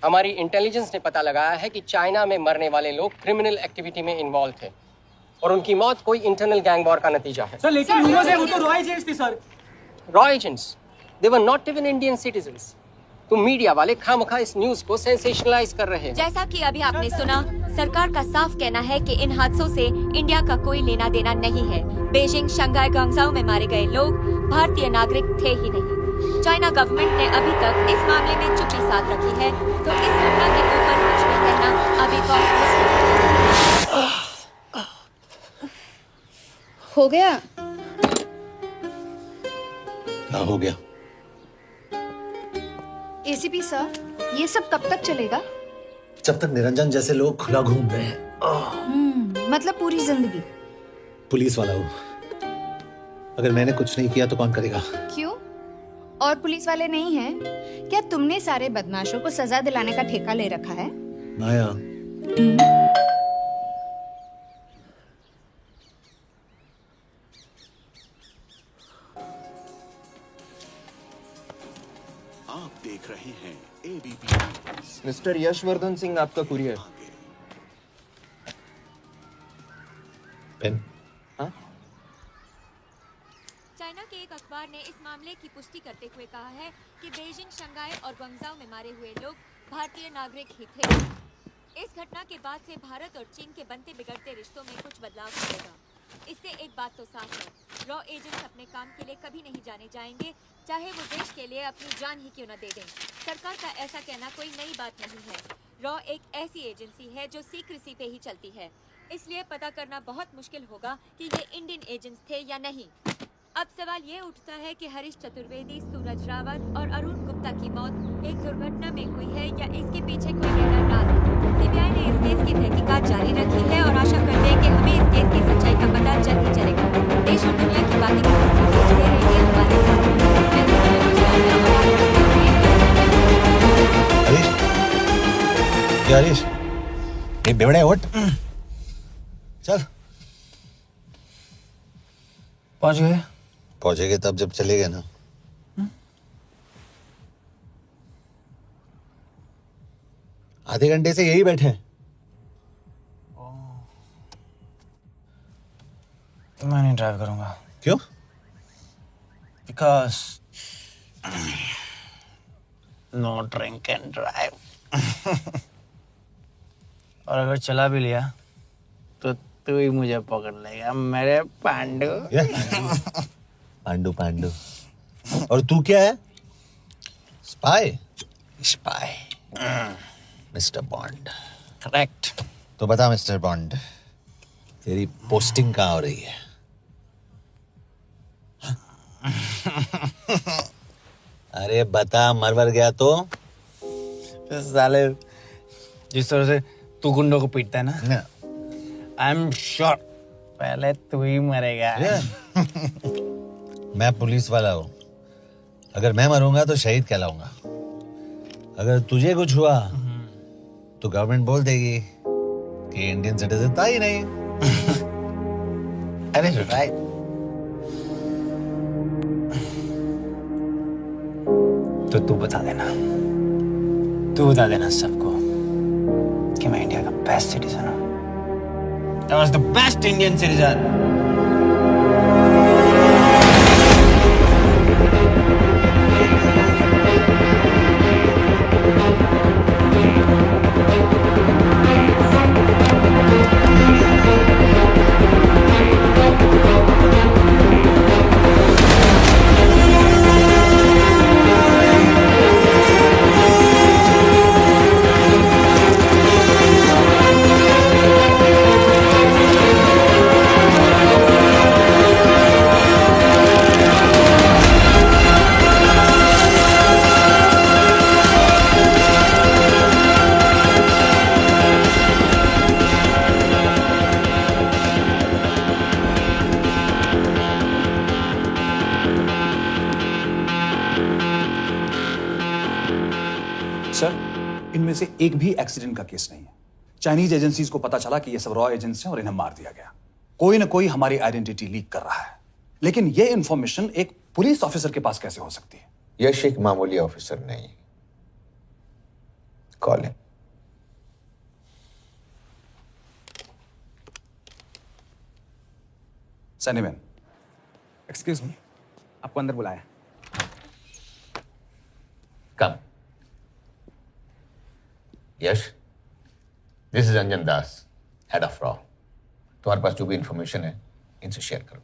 हमारी इंटेलिजेंस ने पता लगाया है कि चाइना में मरने वाले लोग क्रिमिनल एक्टिविटी में इन्वॉल्व थे और उनकी मौत कोई इंटरनल गैंग वॉर का नतीजा है। सर लेकिन ह्यूमर्स है, वो तो रॉ एजेंट्स थे sir. Raw agents, they were not even Indian citizens. तुम मीडिया वाले खामखा इस न्यूज को सेंसेशनलाइज कर रहे हो। जैसा कि अभी आपने सुना, सरकार का साफ कहना है कि इन हादसों से इंडिया का कोई लेना देना नहीं है। बीजिंग, शंघाई, ग्वांगझाओ में मारे गए लोग भारतीय नागरिक थे ही नहीं। चाइना गवर्नमेंट ने अभी तक इस मामले में चुप्पी साध रखी है, तो इस घटना के ऊपर कुछ भी कहना अभी बहुत मुश्किल है। हो गया? हाँ हो गया। एसीपी सर, ये सब कब तक चलेगा? जब तक निरंजन जैसे लोग खुला घूम रहे हैं। मतलब पूरी जिंदगी? पुलिस वाला हूँ, अगर मैंने कुछ नहीं किया तो कौन करेगा? क्यों? और पुलिस वाले नहीं हैं? क्या तुमने सारे बदमाशों को सजा दिलाने का ठेका ले रखा है? माया, आप देख रहे हैं एबीपी। मिस्टर यशवर्धन सिंह, आपका कुरियर। पेन। हाँ? चाइना के एक अखबार ने इस मामले की पुष्टि करते हुए कहा है कि बीजिंग, शंघाई और ग्वांगझाओ में मारे हुए लोग भारतीय नागरिक ही थे। इस घटना के बाद से भारत और चीन के बनते बिगड़ते रिश्तों में कुछ बदलाव आएगा। इससे एक बात तो साफ है, रॉ एजेंट्स अपने काम के लिए कभी नहीं जाने जाएंगे, चाहे वो देश के लिए अपनी जान ही क्यों न दे दें। सरकार का ऐसा कहना कोई नई बात नहीं है। रॉ एक ऐसी एजेंसी है जो सीक्रेसी पे ही चलती है, इसलिए पता करना बहुत मुश्किल होगा कि ये इंडियन एजेंट्स थे या नहीं। अब सवाल ये उठता है कि हरीश चतुर्वेदी, सूरज रावत और अरुण गुप्ता की मौत एक दुर्घटना में हुई है या इसके पीछे कोई गहरा राज है। सीबीआई ने इस केस की तहकीकात जारी रखी है और आशा करते हैं कि हमें इस केस की सच्चाई का पता जल्द ही चलेगा। देश और दुनिया की बातें देखते रहिए हमारे साथ। हरीश, ये बेवड़ा है, उठ चल। पहुंच गए? पहुंचेंगे तब जब चलेगा ना। आधे घंटे से यही बैठे हैं। मैं नहीं ड्राइव करूंगा। क्यों? Because no drink and drive. और अगर चला भी लिया तो तू ही मुझे पकड़ लेगा मेरे पांडू। पांडू पांडू। और तू क्या है? Spy? Spy. Mister bond. Correct. तो बता मिस्टर बॉन्ड, तेरी पोस्टिंग कहाँ हो रही है? अरे बता, मरवर गया तो? साले जिस तरह से तू गुंडों को पीटता है ना, आई एम श्योर पहले तू ही मरेगा। मैं पुलिस वाला हूँ, अगर मैं मरूंगा तो शहीद कहलाऊंगा। अगर तुझे कुछ हुआ तो गवर्नमेंट बोल देगी कि इंडियन सिटीजन था ही नहीं। अरे राइट। तो तू बता देना सबको कि मैं इंडिया का बेस्ट सिटीजन हूँ। I was the best Indian citizen. Sir, इनमें से एक भी एक्सीडेंट का केस नहीं है। चाइनीज एजेंसीज को पता चला कि ये सब रॉ एजेंट्स हैं और इन्हें मार दिया गया। कोई ना कोई हमारी आइडेंटिटी लीक कर रहा है, लेकिन ये इंफॉर्मेशन एक पुलिस ऑफिसर के पास कैसे हो सकती है? यश एक मामूली ऑफिसर नहीं, call him. Sunny man, excuse me, आपको अंदर बुलाया। Come. Yash, this is Anjan Das, head of रॉ। तुम्हारे पास जो भी इंफॉर्मेशन है इनसे शेयर करो।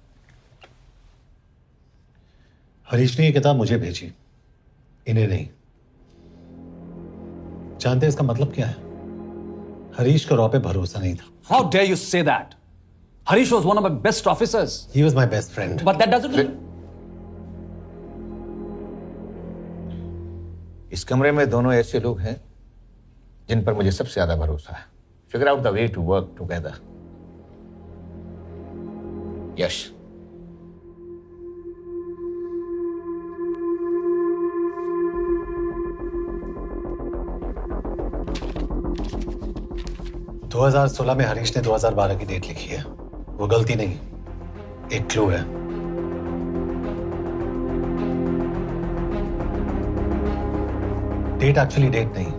हरीश ने ये किताब मुझे भेजी, इन्हें नहीं। जानते हैं इसका मतलब क्या है? हरीश को रॉ पे भरोसा नहीं था। How dare you say that? Harish was one of my best officers. He was my best friend. But that doesn't mean इस कमरे में दोनों ऐसे लोग हैं जिन पर मुझे सबसे ज्यादा भरोसा है। Figure out the way to work together. Yash, दो 2016 में हरीश ने 2012 की डेट लिखी है। वो गलती नहीं, एक क्लू है। डेट एक्चुअली डेट नहीं,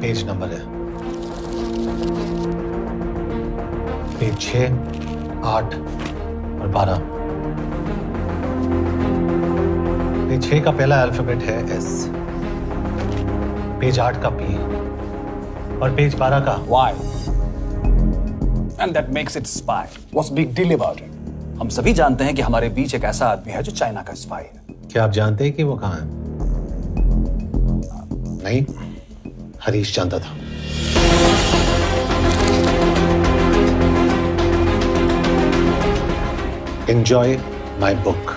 पेज नंबर है। पेज 6, 8 और 12। पेज 6 का पहला अल्फाबेट है एस, पेज 8 का पी और पेज 12 का why? And that makes it spy. What's big deal about it? हम सभी जानते हैं कि हमारे बीच एक ऐसा आदमी है जो चाइना का स्पाई है। क्या आप जानते हैं कि वो कहाँ है? नहीं, हरीश जानता था। Enjoy my book.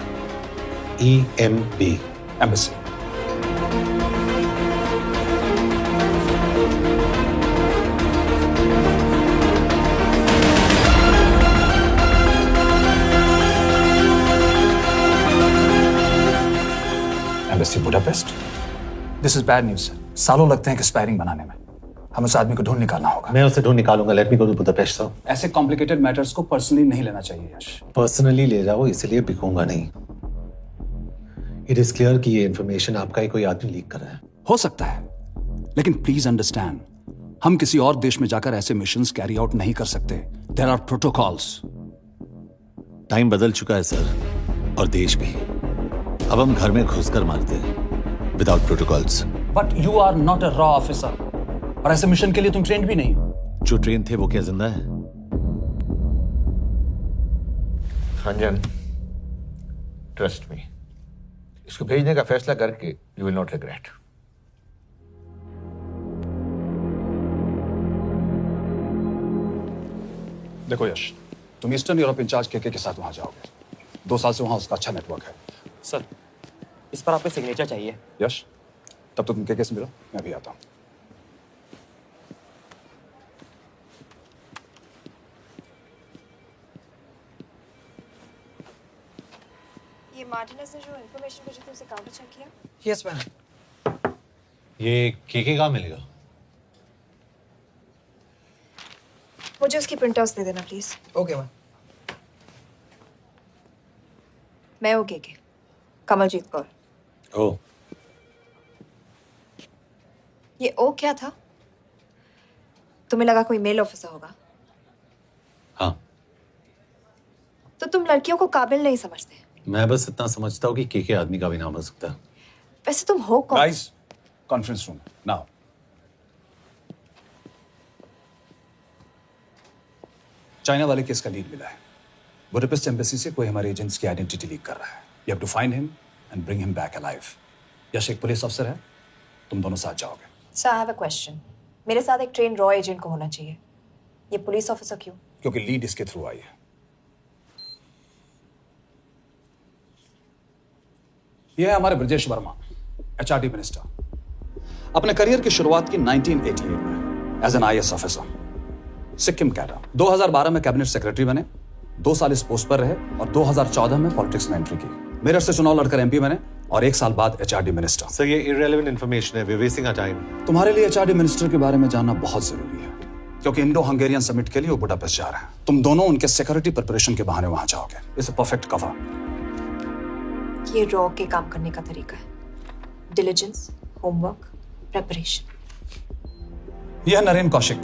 EMB. Embassy. Embassy Budapest. This is bad news, sir. सालों लगते हैं एक्सपायरिंग बनाने में। हमें उस आदमी को ढूंढ निकालना होगा। मैं उसे ढूंढ निकालूंगा। Let me go to Budapest sir. ऐसे कॉम्प्लिकेटेड मैटर्स को पर्सनली नहीं लेना चाहिए यश। पर्सनली ले जाओ, इसलिए बिकूंगा नहीं। इट इज क्लियर कि ये इंफॉर्मेशन आपका ही कोई आदमी लीक कर रहा है। हो सकता है, लेकिन प्लीज अंडरस्टैंड, हम किसी और देश में जाकर ऐसे मिशंस कैरी आउट नहीं कर सकते। There are protocols. टाइम बदल चुका है सर, और देश भी। अब हम घर में घुसकर मारते हैं without protocols. But you are not a रॉ ऑफिसर, और ऐसे मिशन के लिए तुम ट्रेंड भी नहीं हो। जो ट्रेन थे वो क्या जिंदा है? अंजन, ट्रस्ट मी, इसको भेजने का फैसला करके यू विल नॉट रिग्रेट। देखो यश, तुम ईस्टर्न यूरोप इंचार्ज के साथ वहां जाओगे। 2 साल से वहां उसका अच्छा नेटवर्क है। सर, इस पर आपके सिग्नेचर चाहिए। यश, तब तो तुम के से मिलो, मैं भी आता हूं। ये मार्टिनेज ने जो इन्फॉर्मेशन भेजी थी उसे काउंटर चेक किया? Yes ma'am. ये केके कहाँ मिलेगा? मुझे उसकी प्रिंटआउट्स दे देना प्लीज। Okay ma'am. मैं हूँ केके, कमलजीत कौर। ओ, ये ओ क्या था? तुम्हें लगा कोई मेल ऑफिसर होगा? हाँ। तो तुम लड़कियों को काबिल नहीं समझते। मैं बस इतना समझता हूँ कि केके आदमी का भी नाम हो सकता है। वैसे तुम हो कौन? Guys, conference room now. China वाले केस का लीड मिला है। बुडापेस्ट एम्बेसी से कोई हमारे एजेंट्स की आइडेंटिटी लीक कर रहा है। You have to find him and bring him back alive. Yash एक पुलिस अफसर है, तुम दोनों साथ जाओगे। Sir, I have a question. मेरे साथ एक ट्रेन रॉ एजेंट को होना चाहिए, ये पुलिस ऑफिसर क्यों? क्योंकि लीड इसके थ्रू आई है। यह है हमारे ब्रजेश वर्मा, एचआरडी मिनिस्टर। अपने करियर की शुरुआत की 1988 में as an IAS officer, Sikkim cadre. 2012 में कैबिनेट सेक्रेटरी बने, 2 साल इस पोस्ट पर रहे और 2014 में पॉलिटिक्स में एंट्री की। मेरठ से चुनाव लड़कर एमपी बने और 1 साल बाद एचआरडी मिनिस्टर। सर, ये इररेलेवेंट इंफॉर्मेशन है, वी वेस्टिंग आवर टाइम। तुम्हारे लिए एचआरडी मिनिस्टर के बारे में जानना बहुत जरूरी है, क्योंकि इंडो हंगेरियन समिट के लिए वो बुडापेस्ट जा रहे हैं। तुम दोनों उनके सिक्योरिटी प्रिपरेशन के बहाने वहां जाओगे। It's a perfect cover. ये रॉ के काम करने का तरीका है। Diligence, homework, preparation. यह नरेन कौशिक,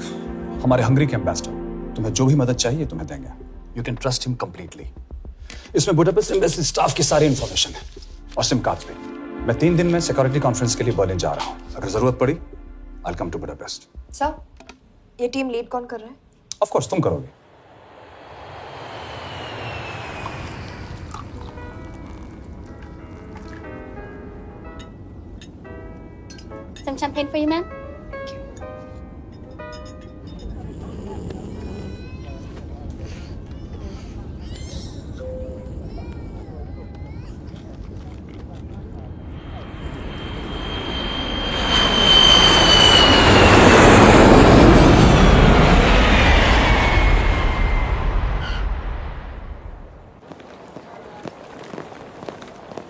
हमारे हंगरी के एम्बेसडर। तुम्हें जो भी मदद चाहिए तुम्हें देंगे। You can trust him completely. इसमें बुडापेस्ट एम्बेसी स्टाफ की सारी इंफॉर्मेशन है और सिम कार्ड्स भी। मैं 3 दिन में सिक्योरिटी कॉन्फ्रेंस के लिए बर्लिन जा रहा हूँ। अगर जरूरत पड़ी आई कम टू बुडापेस्ट। सर, ये टीम लीड कौन कर रहा है? ऑफ कोर्स तुम करोगे। Some champagne for you, ma'am?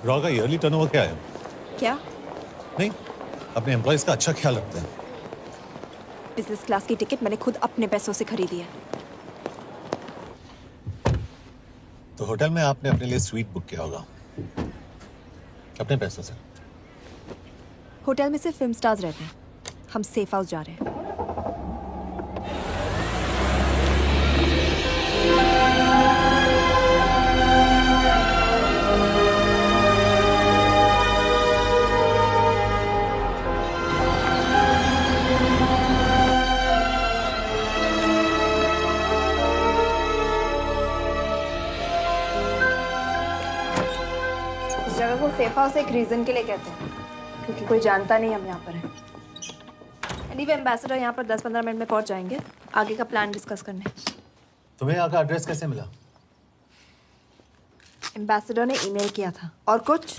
Raw का ईयरली टर्नओवर क्या है? क्या? नहीं, अपने एम्प्लॉयज का अच्छा ख्याल रखते हैं। बिजनेस क्लास की टिकट मैंने खुद अपने पैसों से खरीदी है। तो होटल में आपने अपने लिए स्वीट बुक किया होगा अपने पैसों से। होटल में सिर्फ फिल्म स्टार्स रहते हैं। हम सेफ हाउस जा रहे हैं। इस जगह को सेफ हाउस एक रीजन के लिए कहते हैं, क्योंकि कोई जानता नहीं हम यहाँ पर हैं। एनीवे एम्बेसडर यहाँ पर 10-15 मिनट में पहुँच जाएंगे आगे का प्लान डिस्कस करने। तुम्हें यहाँ का एड्रेस कैसे मिला? एम्बेसडर ने ईमेल किया था। और कुछ?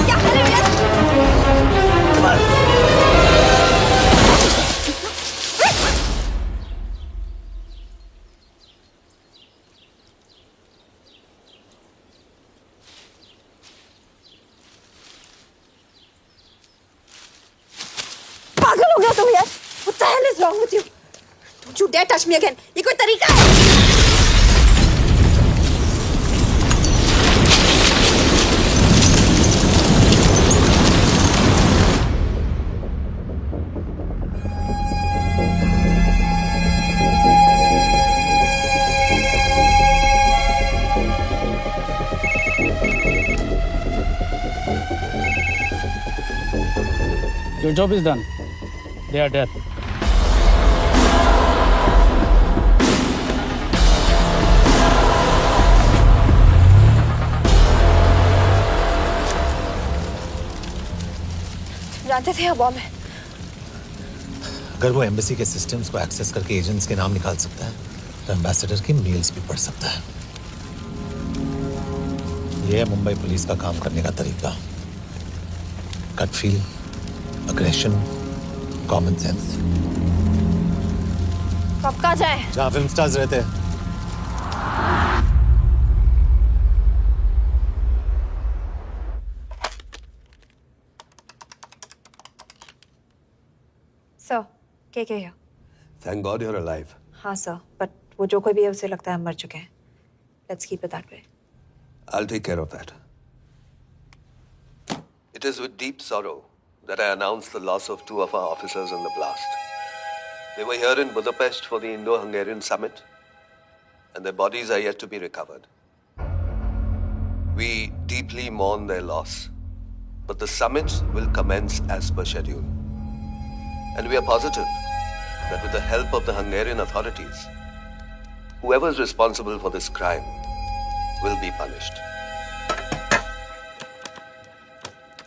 क्या कर रहे हो? पागल हो गया तुम यार? What the hell is wrong with you? Don't you dare touch me again. ये कोई तरीका है? Your job is done. They are dead. जानते थे बॉम्ब है। अगर वो एम्बेसी के सिस्टम्स को एक्सेस करके एजेंट्स के नाम निकाल सकता है तो एम्बेसडर की मेल्स भी पढ़ सकता है। ये है मुंबई पुलिस का काम करने का तरीका। Gut feel, aggression, common sense. कब कहाँ जाए? जहाँ फिल्म स्टार्स रहते हैं। सर, के here? Thank God you're alive. हाँ सर, बट वो जो कोई भी है उसे लगता है हम मर चुके हैं। Let's keep it that way. I'll take care of that. It is with deep sorrow that I announce the loss of 2 of our officers in the blast. They were here in Budapest for the Indo-Hungarian summit, and their bodies are yet to be recovered. We deeply mourn their loss, but the summit will commence as per schedule. And we are positive that with the help of the Hungarian authorities, whoever is responsible for this crime will be punished.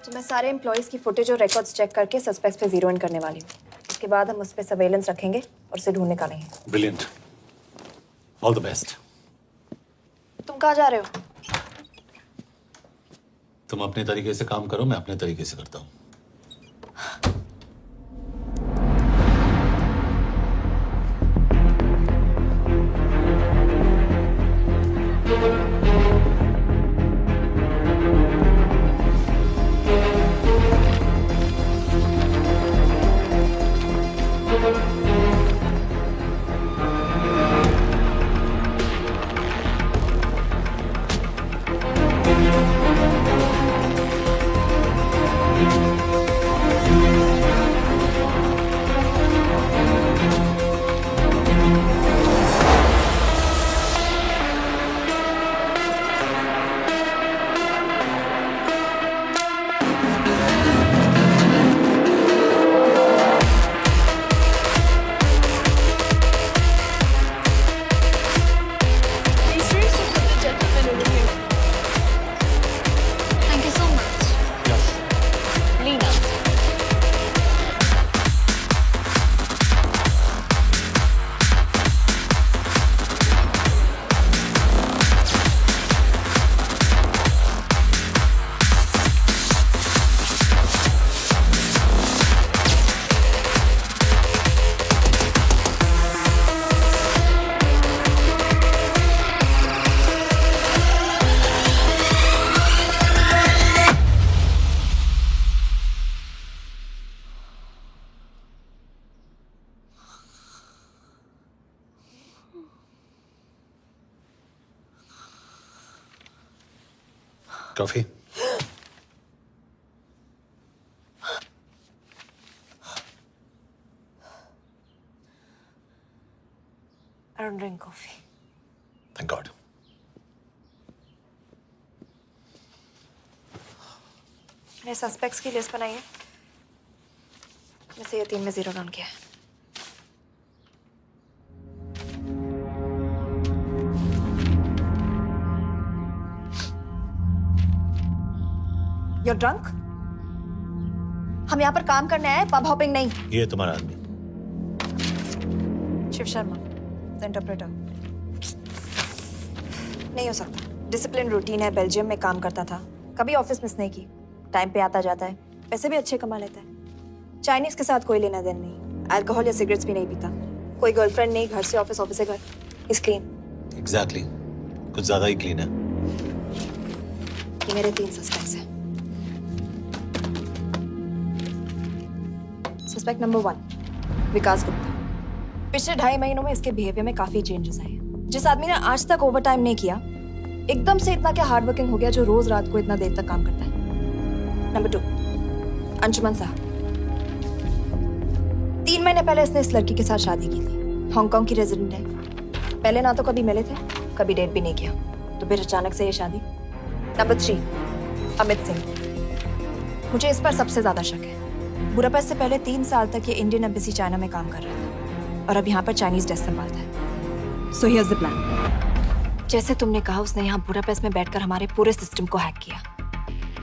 तो मैं सारे employees की footage और records check करके suspects पे zero in करने वाली हूँ। उसके बाद हम उस पर सर्वेलेंस रखेंगे और उसे ढूंढ निकालेंगे। Brilliant. All the best. तुम कहाँ जा रहे हो? तुम अपने तरीके से काम करो, मैं अपने तरीके से करता हूँ। Coffee? I don't drink coffee. Thank God. मैंने सस्पेक्ट्स की लिस्ट बनाई है, वैसे ये 3 में 0 डाउन किया है। You're drunk? हम यहाँ पर काम करने आए, पब हॉपिंग नहीं। ये तुम्हारा आदमी। Shiv Sharma, the interpreter. नहीं हो सकता। डिसिप्लिन रूटीन है, बेल्जियम में काम करता था, कभी ऑफिस मिस नहीं की, टाइम पे आता जाता है, पैसे भी अच्छे कमा लेता है। चाइनीज के साथ कोई लेना देना नहीं, अल्कोहल या सिगरेट्स भी नहीं पीता, कोई गर्लफ्रेंड नहीं, घर से ऑफिस, ऑफिस से घर। Is clean. एग्जैक्टली, कुछ ज्यादा ही क्लीन है। ये मेरे 3 सस्पेक्ट्स हैं। सस्पेक्ट नंबर 1, विकास गुप्ता। पिछले 2.5 महीनों में इसके बिहेवियर में काफी चेंजेस आए हैं। जिस आदमी ने आज तक ओवर टाइम नहीं किया, एकदम से इतना क्या हार्ड वर्किंग हो गया जो रोज रात को इतना देर तक काम करता है। नंबर 2, अंशुमन साहब। 3 महीने पहले इसने इस लड़की के साथ शादी की थी, हांगकांग की रेजिडेंट है। पहले ना तो कभी मिले थे, कभी डेट भी नहीं किया, तो फिर अचानक से ये शादी। नंबर 3, अमित सिंह। मुझे इस पर सबसे ज्यादा शक है। बुडापेस्ट से पहले 3 साल तक ये इंडियन एम्बेसी चाइना में काम कर रहा था और अब यहाँ पर चाइनीज डेस्क संभालता है। So here's the plan. जैसे तुमने कहा, उसने यहाँ बुडापेस्ट में बैठकर हमारे पूरे सिस्टम को हैक किया।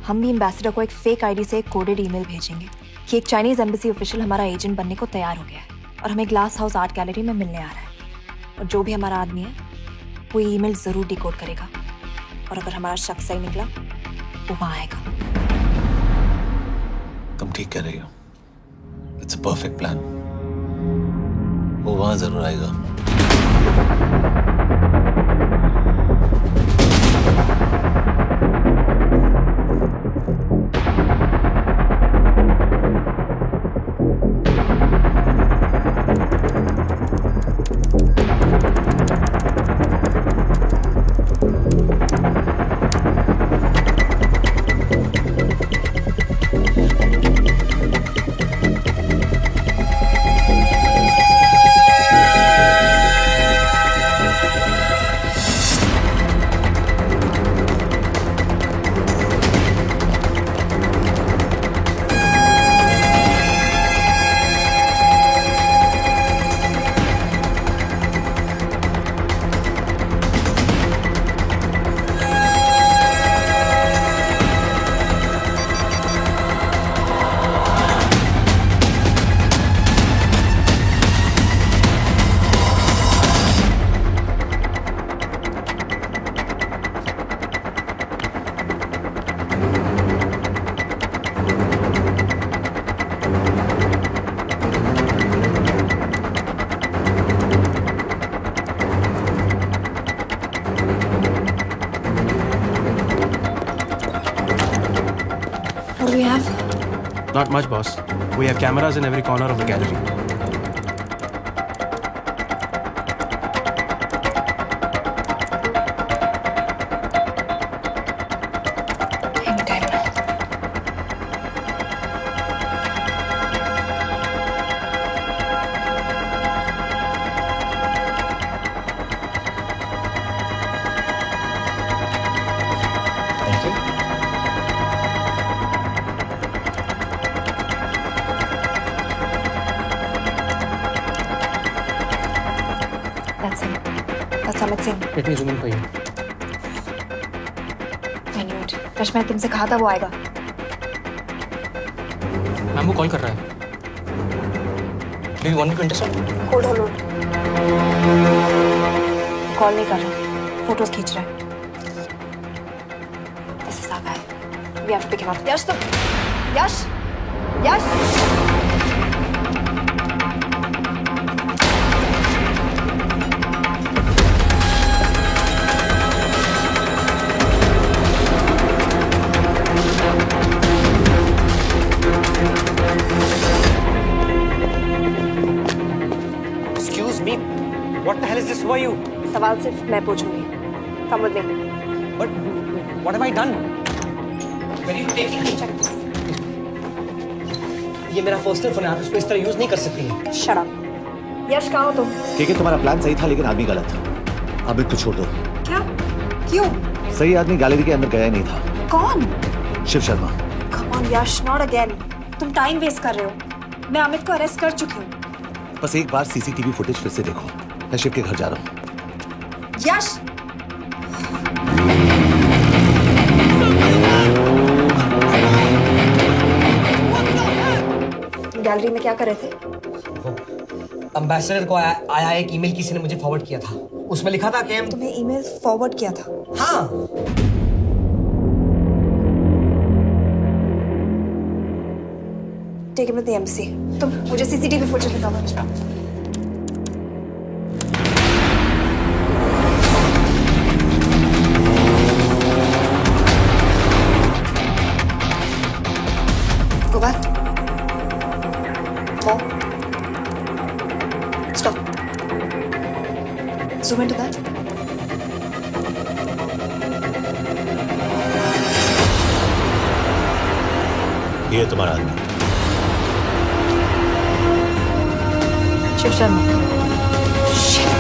हम भी एम्बेसडर को एक फेक आईडी से एक कोडेड ईमेल भेजेंगे कि एक चाइनीज एम्बेसी ऑफिशियल हमारा एजेंट बनने को तैयार हो गया है और हमें ग्लास हाउस आर्ट गैलरी में मिलने आ रहा है। और जो भी हमारा आदमी है वो ईमेल जरूर डिकोड करेगा और अगर हमारा शक सही निकला वो वहां आएगा। तुम ठीक कह रही हो। It's a perfect plan. वो वहां जरूर आएगा। Not much, boss. We have cameras in every corner of the gallery. That's Amit Singh. Let me zoom in for you. I knew it. Rush, मैं तुमसे कहा था वो आएगा। मैम वो कॉल कर रहा है। Do you want me to intercept? Hold. Call नहीं कर रहा, फोटोज खींच रहा है। This is our guy. We have to pick him up. यश तुम, यश। What the hell is this? Who are you? सवाल सिर्फ मैं पूछूंगी। Come with me. But what have I done? ये मेरा पर्सनल फोन है, आप इसको इस तरह यूज नहीं कर सकती। Shut up. यश कहाँ हो तुम? ठीक है, तुम्हारा प्लान सही था लेकिन आदमी गलत था। अमित को छोड़ दो। क्या? क्यों? सही आदमी गैलरी के अंदर गया ही नहीं था। कौन? Shiv Sharma. Come on Yash, not again. तुम टाइम वेस्ट कर रहे हो। मैं अमित को अरेस्ट कर चुकी हूँ। बस एक बार सीसीटीवी फुटेज फिर से देखो। मैं शिव के घर जा रहा हूँ। यश! गैलरी में क्या कर रहे थे? एम्बेसडर को आया एक ईमेल किसी ने मुझे फॉरवर्ड किया था। उसमें लिखा था कि तुम्हें ईमेल फॉरवर्ड किया था? हाँ। Take him to the embassy. तुम मुझे सीसीटीवी फुटेज दिखाओ। Go back. More. Stop. Zoom into that. ये तुम्हारा आदमी। शिव शर्मा। Shit.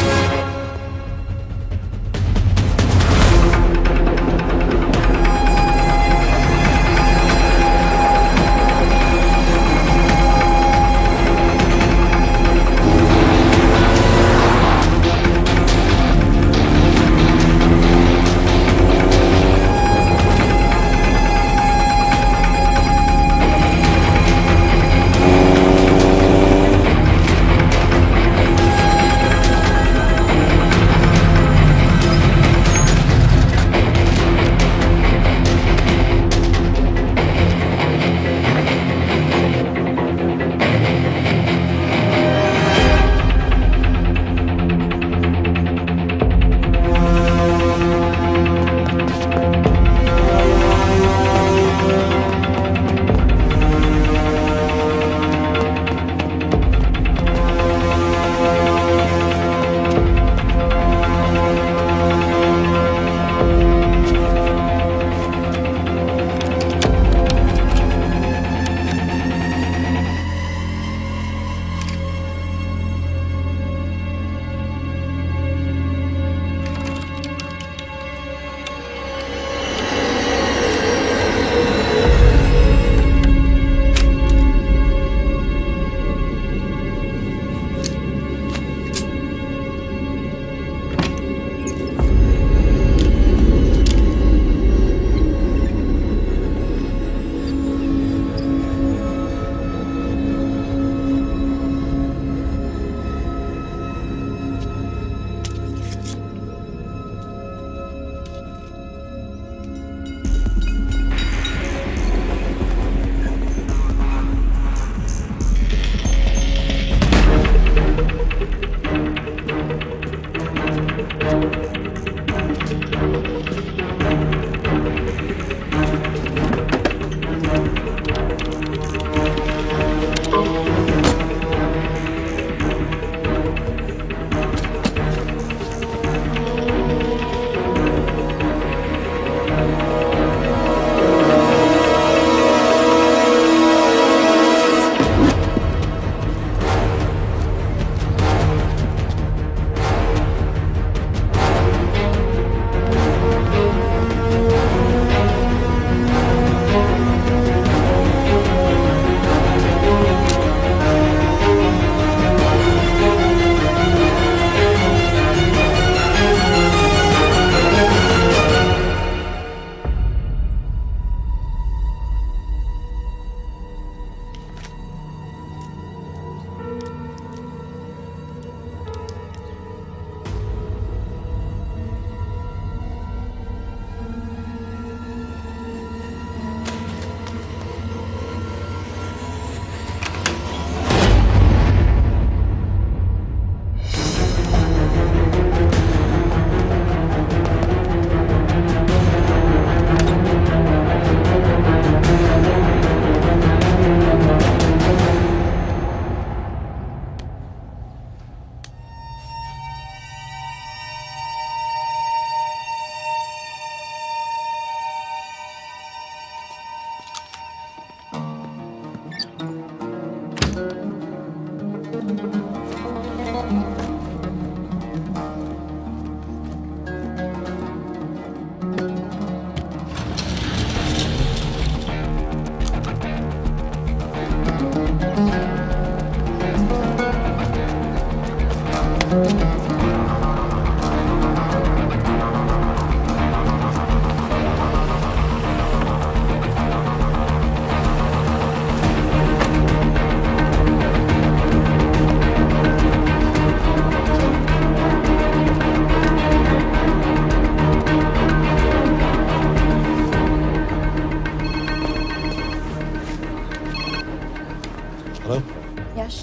हेलो यश,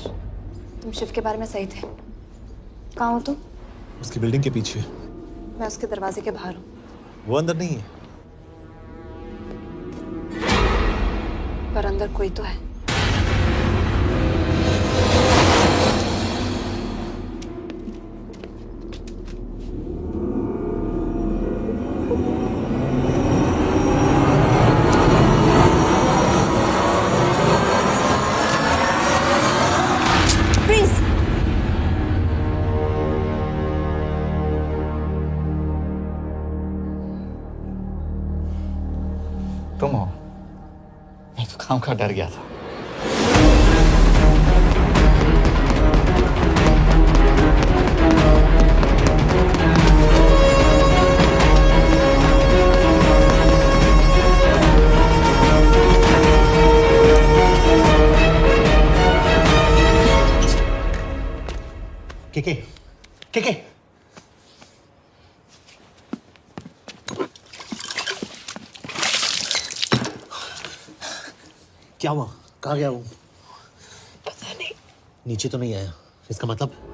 तुम शिव के बारे में सही थे। कहाँ हो तुम? उसकी बिल्डिंग के पीछे। मैं उसके दरवाजे के बाहर हूँ। वो अंदर नहीं है। पर अंदर कोई तो है। तुम हो? मैं तो काम का डर गया था। के क्या हुआ? कहाँ गया वो? पता नहीं। नीचे तो नहीं आया, इसका मतलब?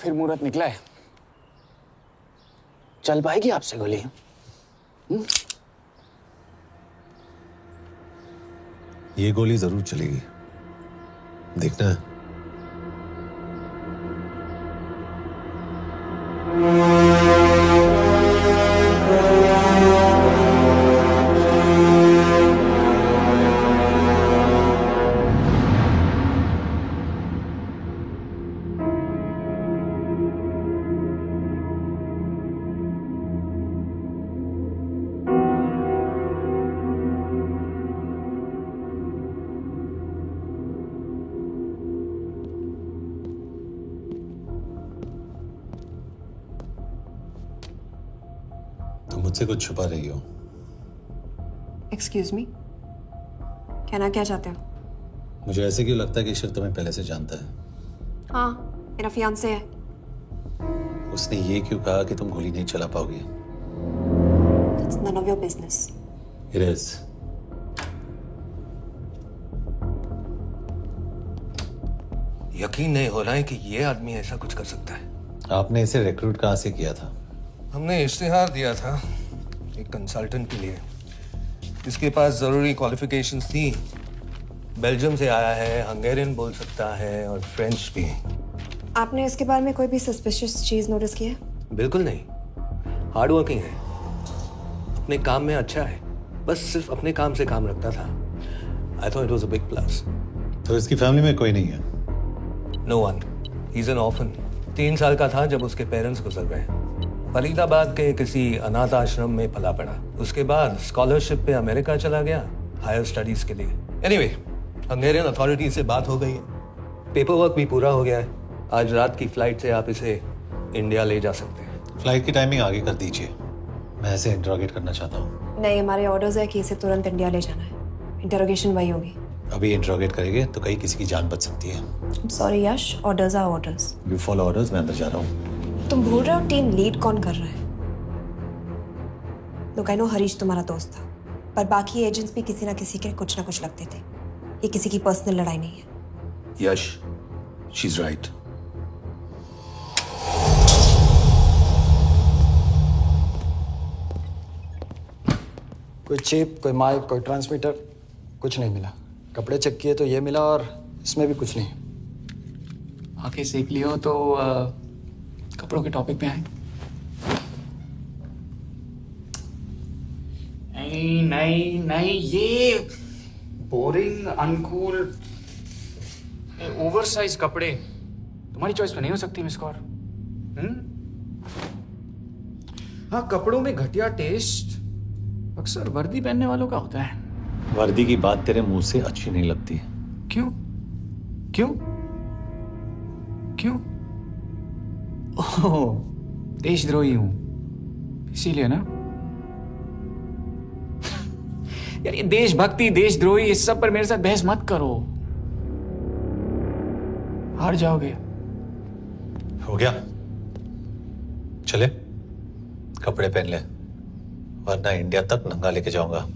फिर मुहूर्त निकला है। चल पाएगी आपसे गोली? ये गोली जरूर चलेगी, देखना है। तुम मुझसे कुछ छुपा रही हो। एक्सक्यूज मी, कहना क्या चाहते हो? मुझे ऐसे क्यों लगता है कि ईश्वर तुम्हें पहले से जानता है? हाँ, मेरा फियांसे है। उसने ये क्यों कहा कि तुम गोली नहीं चला पाओगी? It's none of your business. It is. यकीन नहीं हो रहा है कि ये आदमी ऐसा कुछ कर सकता है। आपने इसे रिक्रूट कहाँ से किया था? हमने इश्तिहार दिया था एक कंसल्टेंट के लिए, जिसके पास जरूरी क्वालिफिकेशंस थी। बेल्जियम से आया है, हंगेरियन बोल सकता है और फ्रेंच भी। आपने इसके बारे में कोई भी सस्पिशियस चीज नोटिस की है? बिल्कुल नहीं, हार्ड वर्किंग है, अपने काम में अच्छा है, बस सिर्फ अपने काम से काम रखता था। I thought it was a big plus. तो इसकी फैमिली में कोई नहीं है? No one, he is an orphan. 3 साल का था जब उसके पेरेंट्स गुजर गए। फरीदाबाद के किसी अनाथ आश्रम में पला पड़ा। उसके बाद स्कॉलरशिप पे अमेरिका चला गया हायर स्टडीज के लिए। एनीवे, हंगेरियन अथॉरिटी से बात हो गई है, पेपर वर्क भी पूरा हो गया है। आज रात की फ्लाइट से आप इसे इंडिया ले जा सकते हैं। फ्लाइट की टाइमिंग आगे कर दीजिए, मैं इसे इंटरोगेट करना चाहता हूँ। नहीं, हमारे ऑर्डर्स है कि इसे तुरंत इंडिया ले जाना है। इंटरोगेशन वही होगी। अभी इंटरोगेट करेंगे तो कहीं किसी की जान बच सकती है। Sorry Yash, orders are orders. You follow orders, मैं अंदर जा रहा हूँ। तुम भूल रहे हो टीम लीड कौन कर रहा है? लोग आई नो हरीश तुम्हारा दोस्त था, पर बाकी एजेंट्स भी किसी ना किसी के कुछ ना कुछ लगते थे। ये किसी की पर्सनल लड़ाई नहीं है। यश, शी इज राइट। कोई चिप, कोई माइक, कोई ट्रांसमीटर, कुछ नहीं मिला। कपड़े चेक किए तो ये मिला और इसमें भी कुछ नहीं। आके सीख लियो तो कपड़ों के टॉपिक पे आए। नहीं नहीं नहीं, ये बोरिंग, अनकूल, ओवरसाइज कपड़े तुम्हारी चॉइस पे नहीं हो सकती मिस कौर। हाँ, कपड़ों में घटिया टेस्ट अक्सर वर्दी पहनने वालों का होता है। वर्दी की बात तेरे मुंह से अच्छी नहीं लगती। क्यों क्यों क्यों? ओह, देशद्रोही हूं इसीलिए ना। यार ये देशभक्ति, देशद्रोही, इस सब पर मेरे साथ बहस मत करो, हार जाओगे। हो गया, चले कपड़े पहन ले, वरना इंडिया तक नंगा लेके जाऊंगा।